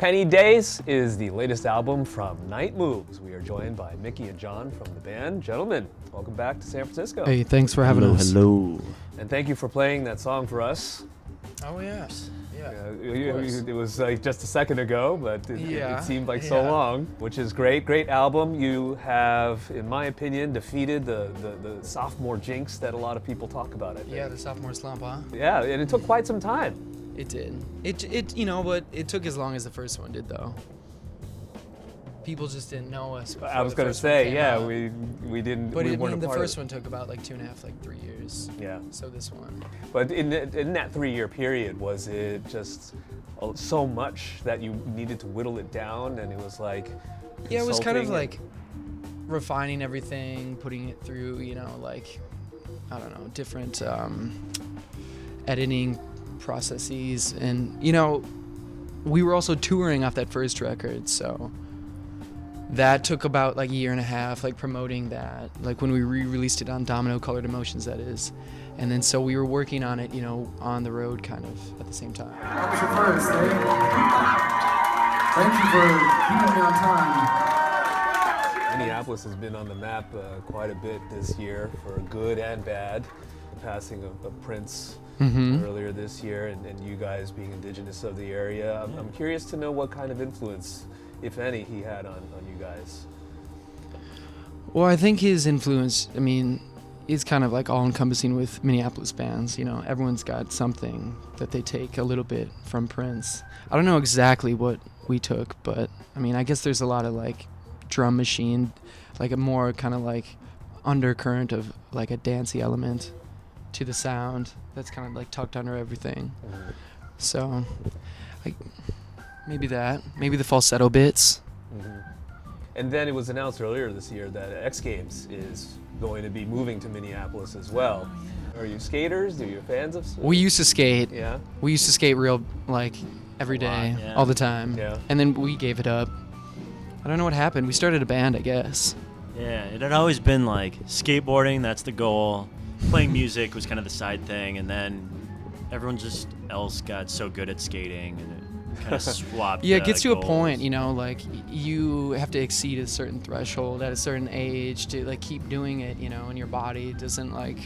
Pennied Days is the latest album from Night Moves. We are joined by Mickey and John from the band. Gentlemen, welcome back to San Francisco. Hey, thanks for having us. Hello. And thank you for playing that song for us. Oh, yeah. It was like just a second ago, but it seemed like so Yeah. long, which is great. Great album. You have, in my opinion, defeated the sophomore jinx that a lot of people talk about, I think. Yeah, the sophomore slump, huh? Yeah, and it took quite some time. It did. But it took as long as the first one did, though. People just didn't know us. I was going to the first one say, came yeah, out. we didn't. But we weren't a the part of first it. one took about like 2.5, 3 years. Yeah. So this one. But in that 3-year period, was it just so much that you needed to whittle it down, and it was like Yeah, it was kind of consulting like refining everything, putting it through, I don't know, different editing processes. And, we were also touring off that first record, so that took about like a year and a half, like promoting that, like when we re-released it on Domino Colored Emotions, that is. And then so we were working on it, on the road kind of at the same time. That was your first, eh? Thank you for keeping me on time. Minneapolis has been on the map quite a bit this year, for good and bad. The passing of Prince earlier this year, and you guys being indigenous of the area. I'm curious to know what kind of influence, if any, he had on you guys. Well, I think his influence, is kind of like all-encompassing with Minneapolis bands. Everyone's got something that they take a little bit from Prince. I don't know exactly what we took, but I guess there's a lot of like drum machine, like a more kind of like undercurrent of like a dancey element to the sound that's kind of like tucked under everything. So, like, maybe the falsetto bits. And then it was announced earlier this year that X Games is going to be moving to Minneapolis as well. Are you skaters? Are you fans of? We used to skate. Yeah. We used to skate real, like, every day, yeah. all the time. Yeah. And then we gave it up. I don't know what happened. We started a band, I guess. Yeah, it had always been like skateboarding, that's the goal. Playing music was kind of the side thing, and then everyone just else got so good at skating, and it kind of swapped. Yeah, it gets to goals. a point, like you have to exceed a certain threshold at a certain age to like keep doing it, and your body doesn't like,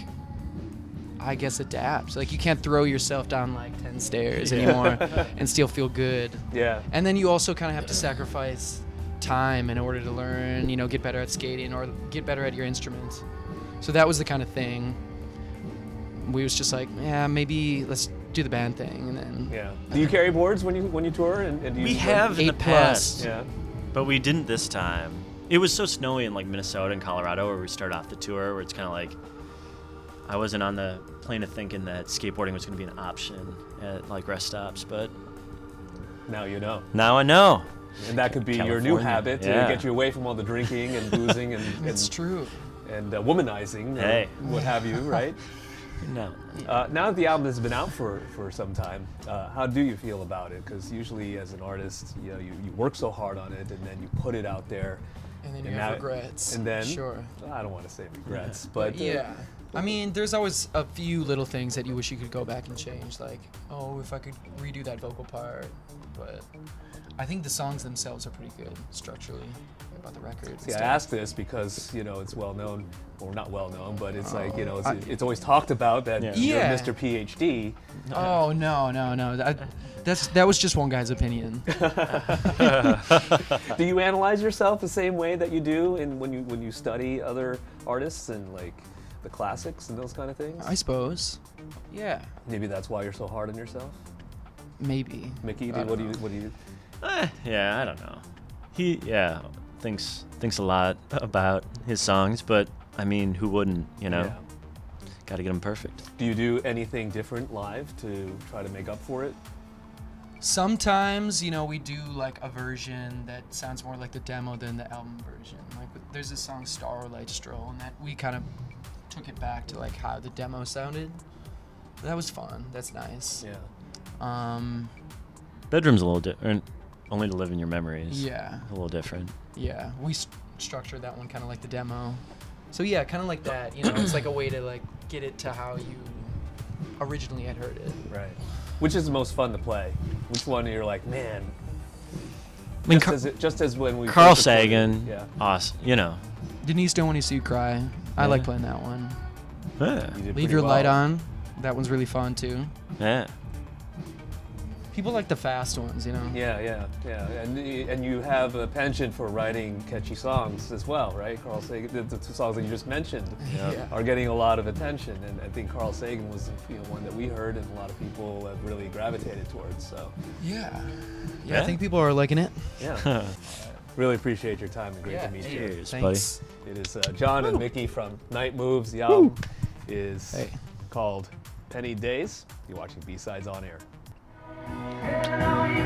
I guess, adapt. Like you can't throw yourself down like 10 stairs anymore and still feel good. Yeah. And then you also kind of have to sacrifice time in order to learn, get better at skating or get better at your instrument. So that was the kind of thing. We was just like, yeah, maybe let's do the band thing, and then. Yeah. Do you carry boards when you tour? And do you We have in the 8+. past, Yeah. but we didn't this time. It was so snowy in like Minnesota and Colorado where we started off the tour, where it's kind of like I wasn't on the plane of thinking that skateboarding was going to be an option at like rest stops, but Now you know. now I know. And that could be your new California. habit to Yeah. get you away from all the drinking and boozing and It's true. and womanizing, or Hey. what have you, right? No. Now that the album has been out for some time, how do you feel about it? Because usually as an artist, you work so hard on it, and then you put it out there. And then you And have now- regrets. and then- Sure. I don't want to say regrets, but Yeah. There's always a few little things that you wish you could go back and change, like, oh, if I could redo that vocal part. But I think the songs themselves are pretty good structurally about the record. See, I ask this because it's well known, or not well known, but it's like I- it's always talked about that Yeah. you're Yeah. Mr. PhD. Oh no. That was just one guy's opinion. Do you analyze yourself the same way that you do when you study other artists and like the classics and those kind of things? I suppose. Yeah. Maybe that's why you're so hard on yourself. Maybe. Mickey, I what don't do you? Yeah, I don't know. He thinks a lot about his songs, but who wouldn't? Yeah. Got to get them perfect. Do you do anything different live to try to make up for it? Sometimes, we do like a version that sounds more like the demo than the album version. Like there's this song Starlight Stroll, and that we kind of took it back to like how the demo sounded. That was fun. That's nice. Yeah. Bedroom's a little different. Only to live in your memories. Yeah. A little different. Yeah. We structured that one kind of like the demo. So yeah, kind of like that. It's like a way to like get it to how you originally had heard it. Right. Which is the most fun to play? Which one you're like, man, I mean, just as when we Carl first recorded, Sagan, yeah. awesome. You know, Denise, Don't Want to See You Cry. I Yeah. like playing that one. yeah, You did Leave pretty Your Light well. On. That one's really fun too. yeah. People like the fast ones, you know. Yeah. And you have a penchant for writing catchy songs as well, right? Carl Sagan, the two songs that you just mentioned Yeah. are getting a lot of attention, and I think Carl Sagan was one that we heard and a lot of people have really gravitated towards. So Yeah. Yeah. I think people are liking it. yeah, really appreciate your time and great to meet you. Cheers, Thanks. It is John and Mickey from Night Moves. The album is Hey. called Pennied Days. You're watching B-Sides on Air. And all you